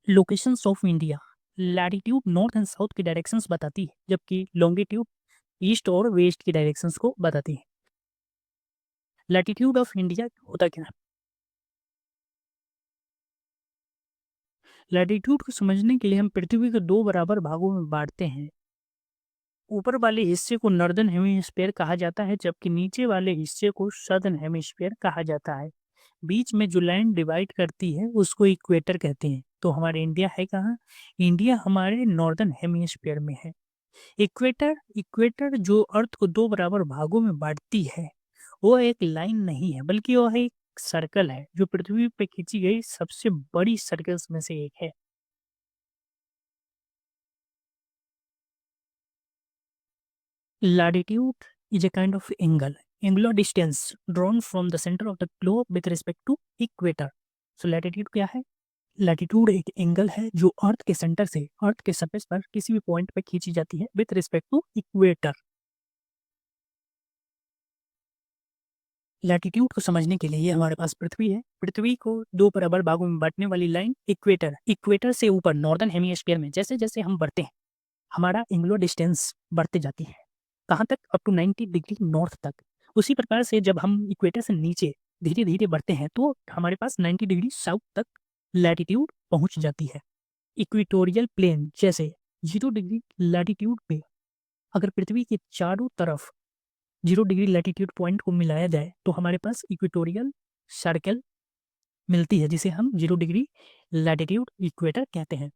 Locations of India. Latitude north and south की directions बताती है, जबकि लॉन्गिट्यूड ईस्ट और वेस्ट की डायरेक्शंस को बताती है। लैटिट्यूड ऑफ इंडिया होता क्या है? लैटिट्यूड को समझने के लिए हम पृथ्वी को दो बराबर भागों में बांटते हैं। ऊपर वाले हिस्से को नॉर्दर्न हेमिस्फीयर कहा जाता है, जबकि नीचे वाले हिस्से को सदर्न हेमिस्फीयर कहा जाता है। बीच में जो लाइन डिवाइड करती है उसको इक्वेटर कहते हैं। तो हमारे इंडिया है कहाँ? इंडिया हमारे नॉर्दर्न हेमिस्फीयर में है। इक्वेटर इक्वेटर जो अर्थ को दो बराबर भागों में बांटती है, वो एक लाइन नहीं है, बल्कि वह एक सर्कल है, जो पृथ्वी पे खींची गई सबसे बड़ी सर्कल्स में से एक है। Latitude is a kind of angular distance drawn from the center of the globe with respect to equator. So latitude क्या है? लैटिट्यूड एक एंगल है जो अर्थ के सेंटर से अर्थ के सरफेस पर किसी भी पॉइंट पे खींची जाती है with respect to equator. Latitude को समझने के लिए हमारे पास पृथ्वी है। पृथ्वी को दो बराबर भागों में बांटने वाली लाइन इक्वेटर। इक्वेटर से ऊपर नॉर्दर्न हेमिस्फीयर में जैसे जैसे हम बढ़ते हैं, हमारा एंगुलर डिस्टेंस बढ़ते जाती है। कहाँ तक? अप टू 90 डिग्री नॉर्थ तक। उसी प्रकार से जब हम इक्वेटर से नीचे धीरे धीरे बढ़ते हैं तो हमारे पास 90 डिग्री साउथ तक लैटिट्यूड पहुंच जाती है। इक्वेटोरियल प्लेन जैसे 0 डिग्री लैटिट्यूड पे अगर पृथ्वी के चारों तरफ 0 डिग्री लैटिट्यूड पॉइंट को मिलाया जाए तो हमारे पास इक्वेटोरियल सर्कल मिलती है, जिसे हम 0 डिग्री लैटिट्यूड इक्वेटर कहते हैं।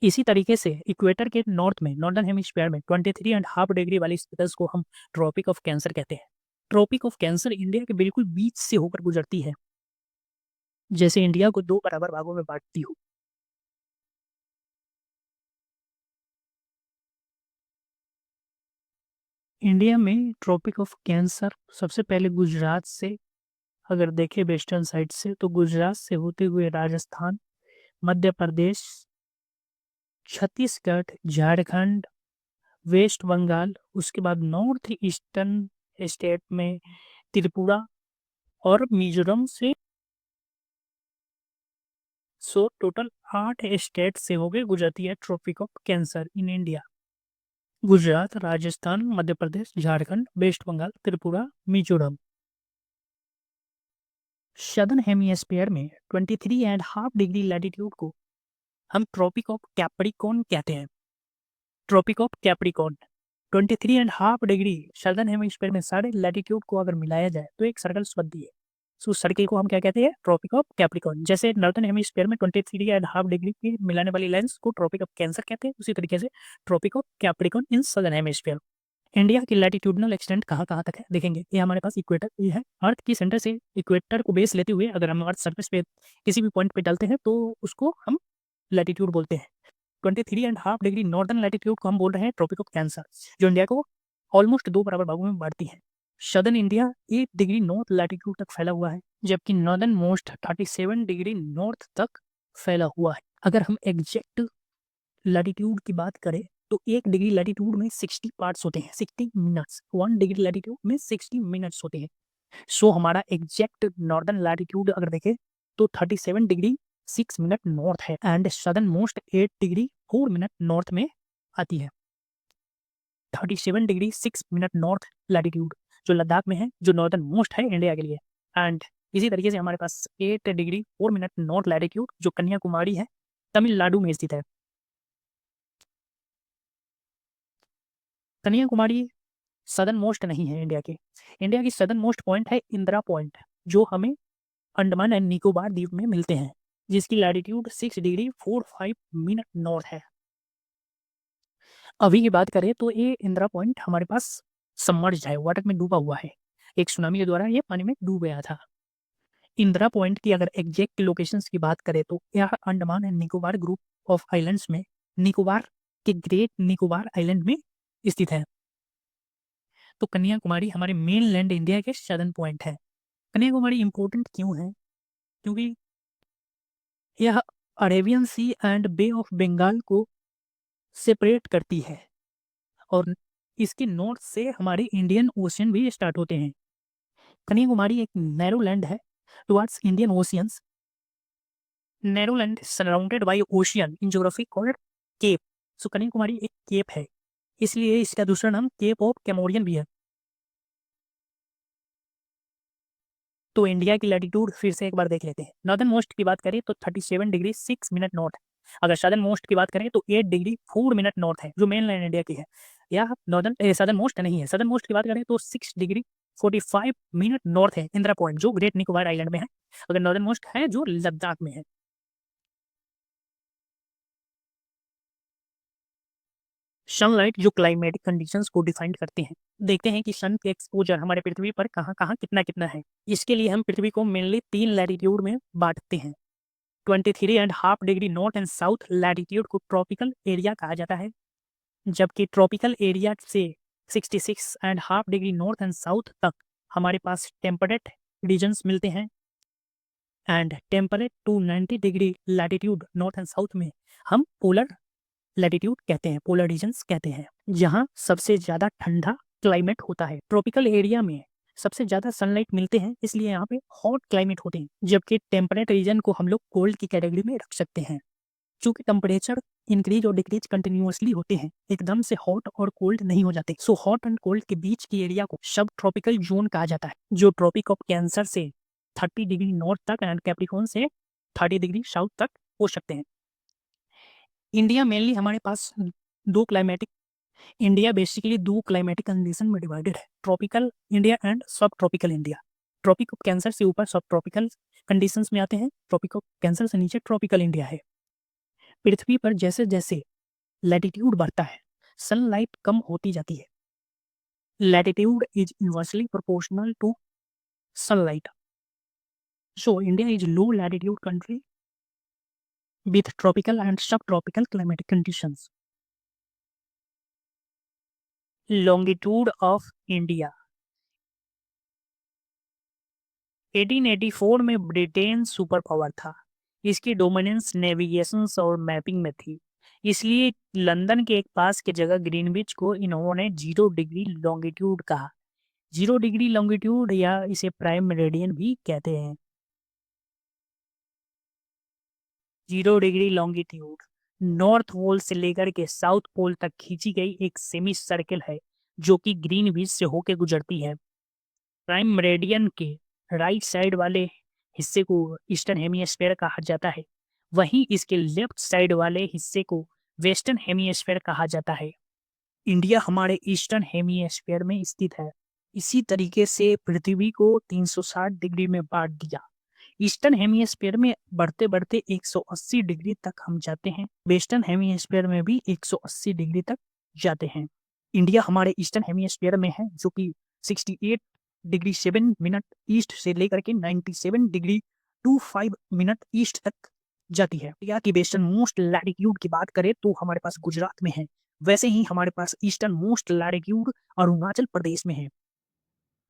इसी तरीके से इक्वेटर के नॉर्थ में नॉर्दर्न हेमिस्फीयर में 23.5 डिग्री वाली स्पेस को हम ट्रॉपिक ऑफ कैंसर कहते हैं। ट्रॉपिक ऑफ कैंसर इंडिया के बिल्कुल बीच से होकर गुजरती है, जैसे इंडिया को दो बराबर भागों में बांटती हो। इंडिया में ट्रॉपिक ऑफ कैंसर सबसे पहले गुजरात से, अगर देखें वेस्टर्न साइड से, तो गुजरात से होते हुए राजस्थान, मध्य प्रदेश, छत्तीसगढ़, झारखंड, वेस्ट बंगाल, उसके बाद नॉर्थ ईस्टर्न स्टेट में त्रिपुरा और मिजोरम से। सो टोटल 8 स्टेट से होकर गुजरती है Tropic of Cancer in India. Gujarat, Rajasthan, Madhya Pradesh, Jharkhand, West Bengal, Tripura, Mizoram. Southern hemisphere में 23.5 डिग्री लैटिट्यूड को हम ट्रॉपिक ऑफ कैप्रिकॉर्न कहते हैं। Tropic of Capricorn 23.5 degree southern hemisphere में सारे लैटिट्यूड को अगर मिलाया जाए तो एक सर्कल बनती है। सो सर्किल को हम क्या कहते हैं? Tropic of Capricorn. जैसे नॉर्दर्न हेमिस्फीयर में 23.5 डिग्री की मिलाने वाली लाइंस को ट्रॉपिक ऑफ कैंसर कहते हैं, उसी तरीके से Tropic of Capricorn in southern hemisphere. India की लैटिट्यूडनल एक्सटेंट कहाँ कहाँ तक है देखेंगे। ये हमारे पास इक्वेटर ये है। अर्थ की सेंटर से इक्वेटर को बेस लेते हुए अगर हम अर्थ सर्फेस पे किसी भी पॉइंट पे डालते हैं तो उसको हम लैटिट्यूड बोलते हैं। 23.5 डिग्री नॉर्दर्न लैटिट्यूड को हम बोल रहे हैं ट्रॉपिक ऑफ कैंसर, जो इंडिया को ऑलमोस्ट दो बराबर भागों में बांटती है। Southern India 8 degree north latitude तक फैला हुआ है, जबकि नॉर्दर्न मोस्ट 37 डिग्री नॉर्थ तक फैला हुआ है। अगर हम एग्जैक्ट लैटिट्यूड की बात करें तो 1 डिग्री लैटिट्यूड में 60 पार्ट्स होते हैं, 60 मिनट्स। 1 डिग्री लैटिट्यूड में 60 मिनट्स होते हैं। सो हमारा एग्जैक्ट नॉर्दर्न लैटिट्यूड अगर देखें तो 37 डिग्री 6 मिनट नॉर्थ है, and southern most 8 degree 4 minute north में आती है। 37 डिग्री 6 मिनट नॉर्थ लैटिट्यूड जो लद्दाख में है, जो नॉर्दर्न मोस्ट है इंडिया के लिए। एंड इसी तरीके से हमारे पास 8 डिग्री 4 मिनट नॉर्थ लैटिट्यूड जो कन्याकुमारी है, तमिलनाडु में स्थित है। कन्याकुमारी सदर्न मोस्ट नहीं है इंडिया के। इंडिया की सदर्न मोस्ट पॉइंट है इंदिरा पॉइंट, जो हमें अंडमान एंड निकोबार द्वीप में मिलते हैं, जिसकी लैटिट्यूड 6 डिग्री 45 मिनट नॉर्थ है। अभी की बात करें तो ये इंदिरा पॉइंट हमारे पास सबमर्ज्ड है, वाटर में डूबा हुआ है। एक सुनामी के द्वारा ये पानी में डूब गया था। इंदिरा पॉइंट की अगर एग्जैक्ट लोकेशंस की बात करें तो यह Andaman and Nicobar group of islands में निकोबार के ग्रेट निकोबार आइलैंड में स्थित है। तो कन्याकुमारी हमारे मेन लैंड इंडिया के सदर्न पॉइंट है। कन्याकुमारी इंपॉर्टेंट क्यों है? क्योंकि यह Arabian Sea and Bay of Bengal को सेपरेट करती है, और इसके नॉर्थ से हमारे इंडियन ओशन भी स्टार्ट होते हैं। कन्याकुमारी एक नैरो लैंड है towards Indian oceans, narrow land surrounded by ocean in geography called cape. So Kanyakumari एक केप है, इसलिए इसका दूसरा नाम केप ऑफ कैमोरियन भी है। तो इंडिया की लैटिट्यूड फिर से एक बार देख लेते हैं। नॉर्दर्न मोस्ट की बात करें तो 37 डिग्री 6 मिनट नॉर्थ। अगर सदर्न मोस्ट की बात करें तो 8 डिग्री 4 मिनट नॉर्थ है, जो मेन लैंड इंडिया की है। या नॉर्दर्न सदर्न मोस्ट नहीं है। सदर्न मोस्ट की बात करें तो 6 डिग्री 45 मिनट नॉर्थ है, इंदिरा पॉइंट, जो ग्रेट निकोबार आइलैंड में है। अगर नॉर्दर्न मोस्ट है जो लद्दाख में है। सनलाइट जो क्लाइमेटिक कंडीशंस को डिफाइन करते हैं। देखते हैं कि सन के एक्सपोजर हमारे पृथ्वी पर कहाँ कहाँ कितना कितना है। इसके लिए हम पृथ्वी को मेनली 3 लैटिट्यूड में बांटते हैं। 23.5 degree north and south latitude को ट्रॉपिकल एरिया कहा जाता है, जबकि ट्रॉपिकल एरिया से 66.5 डिग्री नॉर्थ एंड साउथ तक हमारे पास टेम्परेट रीजन्स मिलते हैं। And temperate to 90 degree latitude north and south में हम पोलर लैटिट्यूड कहते हैं, पोलर रीजन्स कहते हैं, जहाँ सबसे ज़्यादा ठंडा क्लाइमेट होता है। ट्रॉपिकल एरिया में सबसे ज़्यादा सनलाइट मिलते हैं, इसलिए यहाँ पे हॉट क्लाइमेट होते हैं, जबकि टेम्परेट रीजन को हम लोग कोल्ड की कैटेगरी में रख सकते हैं। चूंकि टेम्परेचर इंक्रीज और डिक्रीज कंटिन्यूअसली होते हैं, एकदम से हॉट और कोल्ड नहीं हो जाते। सो हॉट एंड कोल्ड के बीच की एरिया को सब ट्रॉपिकल जोन कहा जाता है, जो ट्रॉपिक ऑफ कैंसर से 30 डिग्री नॉर्थ तक एंड कैप्रिकॉर्न से 30 डिग्री साउथ तक हो सकते हैं। इंडिया मेनली हमारे पास दो क्लाइमेटिक इंडिया बेसिकली दो क्लाइमेटिक कंडीशन में डिवाइडेड है, tropical India and subtropical India. Tropic of Cancer से ऊपर सब ट्रॉपिकल कंडीशंस में आते हैं, ट्रॉपिक ऑफ कैंसर से नीचे ट्रॉपिकल इंडिया है। पृथ्वी पर जैसे जैसे लैटिट्यूड बढ़ता है, सनलाइट कम होती जाती है। Latitude is inversely proportional to sunlight. So India is low latitude country with tropical and subtropical climatic conditions. Longitude of India 1884 में ब्रिटेन सुपर पावर था। इसकी डोमिनेंस नेविगेशन और मैपिंग में थी, इसलिए लंदन के एक पास की जगह ग्रीनविच को इन्होंने 0 डिग्री लॉन्गिट्यूड कहा। 0 डिग्री लॉन्गिट्यूड या इसे प्राइम मेरिडियन भी कहते हैं। 0 डिग्री लॉन्गिट्यूड नॉर्थ पोल से लेकर के साउथ पोल तक खींची गई एक सेमी सर्किल है, जो कि ग्रीनविच से होकर गुजरती है। प्राइम मेरिडियन के राइट साइड वाले हिस्से को ईस्टर्न हेमिस्फीयर कहा जाता है, वहीं इसके लेफ्ट साइड वाले हिस्से को वेस्टर्न हेमिस्फीयर कहा जाता है। इंडिया हमारे ईस्टर्न हेमिस्फीयर में स्थित है। इसी तरीके से पृथ्वी को 360 डिग्री में बांट दिया। ईस्टर्न हेमिस्फीयर में बढ़ते बढ़ते 180 डिग्री तक हम जाते हैं, वेस्टर्न हेमिस्फीयर में भी 180 डिग्री तक जाते हैं। इंडिया हमारे ईस्टर्न हेमिस्फीयर में है, जो कि 68 डिग्री 7 मिनट ईस्ट से लेकर के 97 डिग्री 25 मिनट ईस्ट तक जाती है। इंडिया की वेस्टर्न मोस्ट लैटिट्यूड की बात करें तो हमारे पास गुजरात में है, वैसे ही हमारे पास eastern most latitude Arunachal Pradesh में है।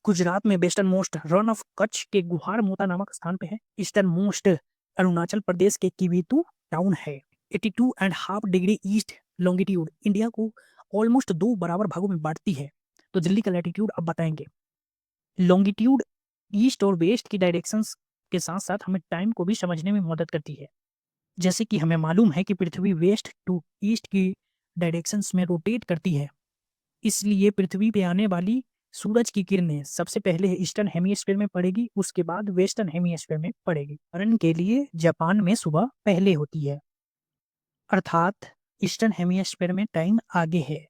गुजरात में western most run of Kutch के गुहार मोता नामक स्थान पे है। ईस्टर्न मोस्ट अरुणाचल प्रदेश के किवीतू टाउन है। 82.5 डिग्री ईस्ट लॉन्गिट्यूड इंडिया को ऑलमोस्ट 2 बराबर भागों में बांटती है। तो दिल्ली का लैटिट्यूड अब बताएंगे। लॉन्गिट्यूड ईस्ट और वेस्ट की डायरेक्शंस के साथ साथ हमें टाइम को भी समझने में मदद करती है। जैसे कि हमें मालूम है कि पृथ्वी वेस्ट टू ईस्ट की डायरेक्शंस में रोटेट करती है, इसलिए पृथ्वी पे आने वाली सूरज की किरणें सबसे पहले ईस्टर्न हेमिस्फीयर में पड़ेगी, उसके बाद वेस्टर्न हेमिस्फीयर में पड़ेगी। उदाहरण के लिए जापान में सुबह पहले होती है, अर्थात ईस्टर्न हेमिस्फीयर में टाइम आगे है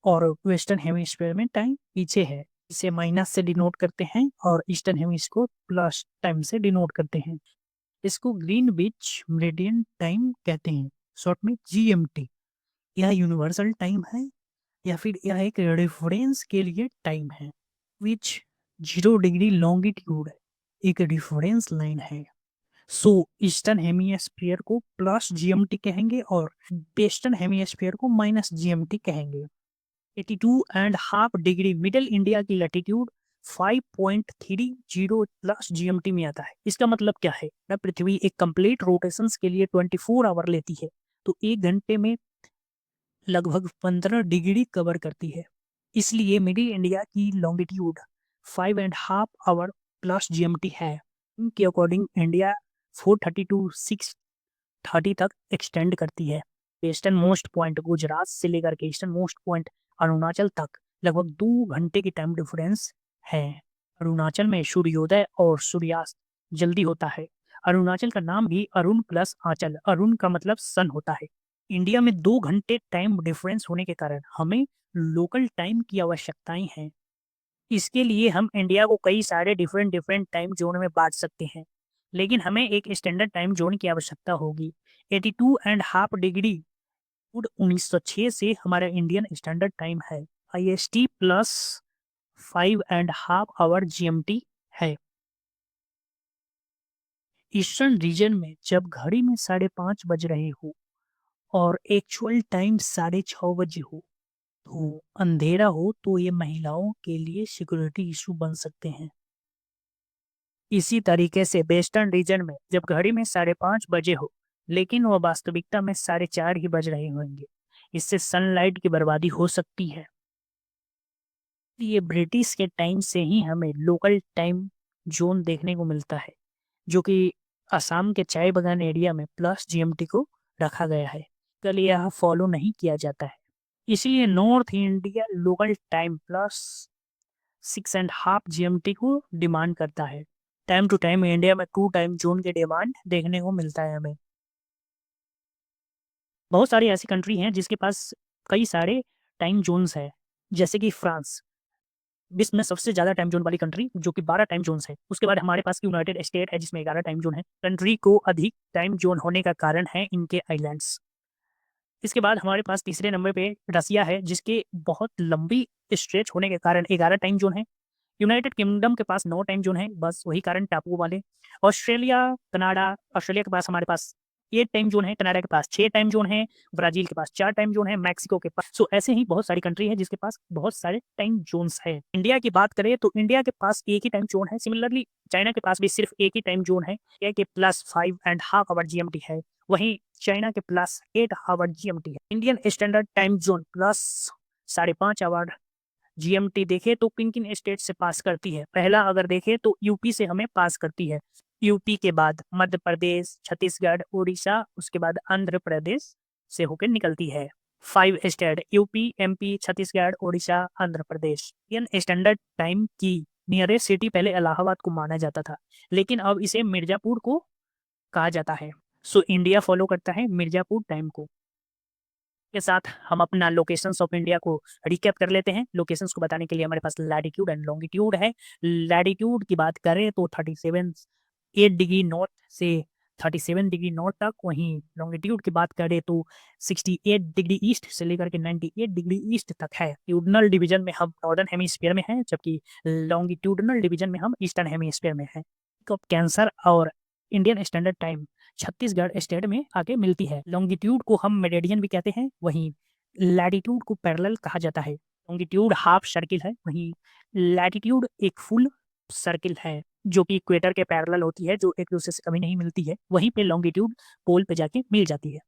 और वेस्टर्न हेमिस्फीयर में टाइम पीछे है। इसे माइनस से डिनोट करते हैं और ईस्टर्न हेमिस्फीयर को प्लस टाइम से डिनोट करते हैं। इसको ग्रीनविच मेरिडियन टाइम कहते हैं, शॉर्ट में जीएमटी। यह यूनिवर्सल टाइम है या फिर यह एक रेफरेंस के लिए टाइम है। विच 0 डिग्री लॉन्गिट्यूड एक रेफरेंस लाइन है। सो ईस्टर्न हेमिस्फीयर को प्लस जीएमटी कहेंगे और वेस्टर्न हेमिस्फीयर को माइनस जीएमटी कहेंगे। 82.5 डिग्री मिडिल इंडिया की लैटिट्यूड 5.30 प्लस जीएमटी में आता है। इसका मतलब क्या है ना, पृथ्वी एक कंप्लीट रोटेशंस के लिए 24 आवर लेती है, तो 1 घंटे में लगभग 15 डिग्री कवर करती है। इसलिए मिडिल इंडिया की लॉन्गिट्यूड 5.5 आवर प्लस जीएमटी है। इनके अकॉर्डिंग इंडिया 432 30 तक एक्सटेंड करती है। वेस्टर्न मोस्ट पॉइंट गुजरात से लेकर के ईस्टर्न मोस्ट पॉइंट अरुणाचल तक लगभग 2 घंटे की टाइम डिफरेंस है। अरुणाचल में सूर्योदय और सूर्यास्त जल्दी होता है। अरुणाचल का नाम भी अरुण प्लस आंचल, अरुण का मतलब सन होता है। इंडिया में 2 घंटे टाइम डिफरेंस होने के कारण हमें लोकल टाइम की आवश्यकताएं हैं। इसके लिए हम इंडिया को कई सारे डिफरेंट डिफरेंट टाइम जोन में बांट सकते हैं, लेकिन हमें एक स्टैंडर्ड टाइम जोन की आवश्यकता होगी। 82.5 डिग्री फूड 1906 से हमारा इंडियन स्टैंडर्ड टाइम है। IST प्लस 5.5 आवर GMT है। ईस्टर्न रीजन में जब घड़ी में 5:30 बज रहे हो और एक्चुअल टाइम 6:30 हो तो अंधेरा हो तो ये महिलाओं के लिए सिक्योरिटी इशू बन सकते हैं। इसी तरीके से वेस्टर्न रीजन में जब घड़ी में 5:30 बजे हो लेकिन वह वास्तविकता में 4:30 ही बज रहे होंगे, इससे सनलाइट की बर्बादी हो सकती है। ये ब्रिटिश के टाइम से ही हमें लोकल टाइम जोन देखने को मिलता है, जो कि असम के चाय बागान एरिया में प्लस GMT को रखा गया है। कल यह फॉलो नहीं किया जाता है, इसलिए north India local time plus 6.5 GMT को डिमांड करता है। टाइम टू टाइम इंडिया में 2 टाइम जोन के डिमांड देखने को मिलता है हमें। बहुत सारी ऐसी कंट्री हैं जिसके पास कई सारे टाइम जोन्स है, जैसे कि फ्रांस विश्व में सबसे ज़्यादा टाइम जोन वाली कंट्री, जो कि 12 टाइम जोन्स है। उसके बाद हमारे पास यूनाइटेड स्टेट है जिसमें 11 टाइम जोन है। कंट्री को अधिक टाइम जोन होने का कारण है इनके आइलैंड्स। इसके बाद हमारे पास तीसरे नंबर पे रसिया है, जिसके बहुत लंबी स्ट्रेच होने के कारण 11 टाइम जोन है। यूनाइटेड किंगडम के पास 9 टाइम जोन है, बस वही कारण टापू वाले। ऑस्ट्रेलिया, कनाडा, ऑस्ट्रेलिया के पास हमारे पास 8 टाइम जोन है, कनाडा के पास 6 टाइम जोन है, ब्राजील के पास 4 टाइम जोन है, मैक्सिको के पास। सो ऐसे ही बहुत सारी कंट्री है जिसके पास बहुत सारे टाइम जोन्स है। इंडिया की बात करें तो इंडिया के पास एक ही टाइम जोन है। सिमिलरली चाइना के पास भी सिर्फ एक ही टाइम जोन है, इंडिया के प्लस 5.5 आवर GMT है, वहीं चाइना के प्लस 8 आवर GMT है। Indian standard time zone plus 5.5 hour GMT देखे तो किन किन स्टेट से पास करती है। पहला अगर देखे तो यूपी से हमें पास करती है। यूपी के बाद मध्य प्रदेश, छत्तीसगढ़, उड़ीसा, उसके बाद आंध्र प्रदेश से होकर निकलती है। 5 state UP, MP, Chhattisgarh, Orissa, Andhra Pradesh. Indian standard time की नियरेस्ट सिटी पहले इलाहाबाद को माना जाता था, लेकिन अब इसे मिर्जापुर को कहा जाता है। सो इंडिया फॉलो करता है मिर्जापुर टाइम को। के साथ हम अपना लोकेशंस ऑफ इंडिया को रिकैप कर लेते हैं। लोकेशंस को बताने के लिए हमारे पास लैटिट्यूड एंड लॉन्गिट्यूड है। लैटिट्यूड की बात करें तो 8 डिग्री नॉर्थ से 37 डिग्री नॉर्थ तक, वहीं लॉन्गिट्यूड की बात करें तो 68 डिग्री ईस्ट से लेकर के 98 डिग्री ईस्ट तक है। ट्यूडनल डिवीजन में हम नॉर्दर्न हेमिस्फीयर में हैं, जबकि लॉन्गिट्यूडनल डिवीजन में हम ईस्टर्न हेमिस्फीयर में हैं। कैंसर और Indian standard time Chhattisgarh state में आके मिलती है। लॉन्गिट्यूड को हम मेरेडियन भी कहते हैं, वहीं लैटिट्यूड को पैरेलल कहा जाता है। लॉन्गिट्यूड हाफ सर्किल है, वहीं लैटिट्यूड एक फुल सर्किल है जो कि इक्वेटर के पैरेलल होती है, जो एक दूसरे से कभी नहीं मिलती है। वहीं पे लॉन्गिट्यूड पोल पे जाके मिल जाती है।